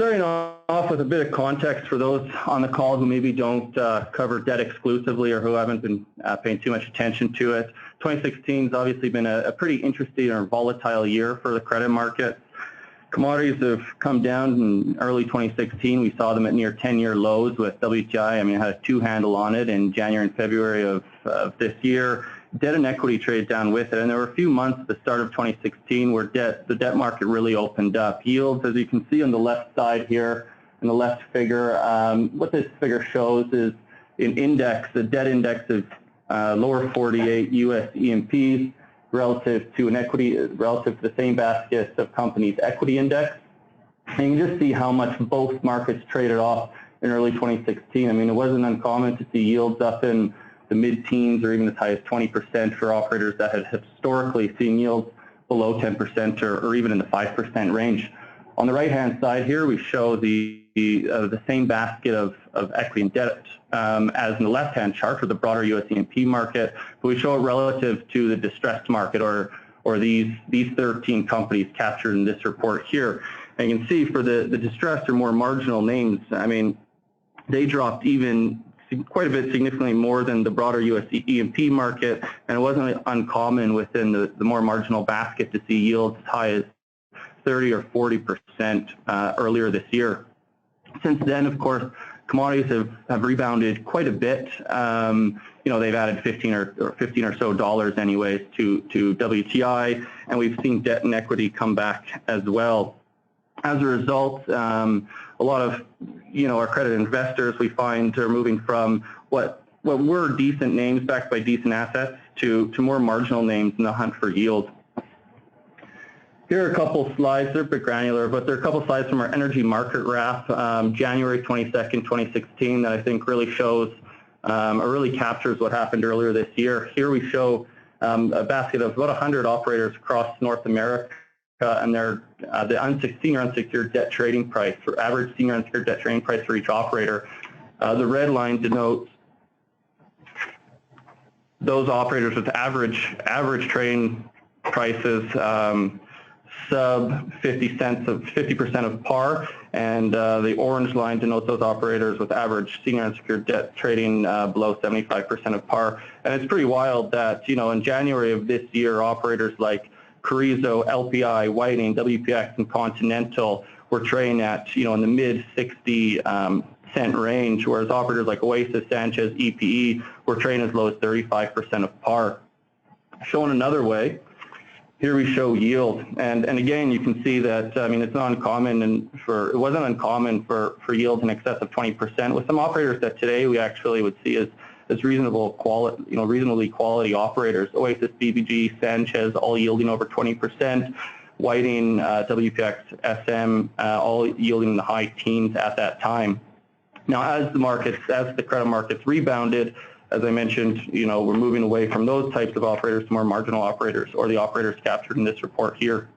starting off with a bit of context for those on the call who maybe don't cover debt exclusively or who haven't been paying too much attention to it. 2016 has obviously been a pretty interesting or volatile year for the credit market. Commodities have come down in early 2016. We saw them at near 10-year lows with WTI. I mean, it had a two-handle on it in January and February of this year. Debt and equity traded down with it, and there were a few months at the start of 2016 where the debt market really opened up. Yields, as you can see on the left side here, in the left figure, what this figure shows is an index, the debt index of lower 48 U.S. E&Ps relative to the same basket of companies' equity index. And you can just see how much both markets traded off in early 2016. I mean, it wasn't uncommon to see yields up in the mid-teens or even as high as 20% for operators that had historically seen yields below 10% or even in the 5% range. On the right-hand side here, we show the same basket of equity and debt as in the left-hand chart for the broader US E&P market, but we show it relative to the distressed market or these 13 companies captured in this report here. And you can see for the distressed or more marginal names, I mean, they dropped even quite a bit significantly more than the broader US E&P market, and it wasn't uncommon within the more marginal basket to see yields as high as 30 or 40% earlier this year. Since then, of course, commodities have rebounded quite a bit. You know, they've added 15 or so dollars anyways to WTI, and we've seen debt and equity come back as well. As a result, a lot of, you know, our credit investors we find are moving from what were decent names backed by decent assets to more marginal names in the hunt for yield. Here are a couple slides. They're a bit granular, but there are a couple slides from our energy market wrap, January 22nd, 2016, that I think really shows or really captures what happened earlier this year. Here we show a basket of about 100 operators across North America, and the senior unsecured debt trading price, for average senior unsecured debt trading price for each operator. The red line denotes those operators with average trading prices sub 50% of par, and the orange line denotes those operators with average senior unsecured debt trading below 75% of par. And it's pretty wild that, you know, in January of this year, operators like Carrizo, LPI, Whiting, WPX, and Continental were trading at, you know, in the mid 60-cent range, whereas operators like Oasis, Sanchez, EPE were trading as low as 35% of par. Shown another way, here we show yield, and again you can see that, I mean, it's not uncommon, and it wasn't uncommon for yields in excess of 20%, with some operators that today we actually would see as reasonably quality operators. Oasis, BBG, Sanchez, all yielding over 20%. Whiting, WPX, SM, all yielding in the high teens at that time. Now, as the credit markets rebounded, as I mentioned, you know, we're moving away from those types of operators to more marginal operators, or the operators captured in this report here.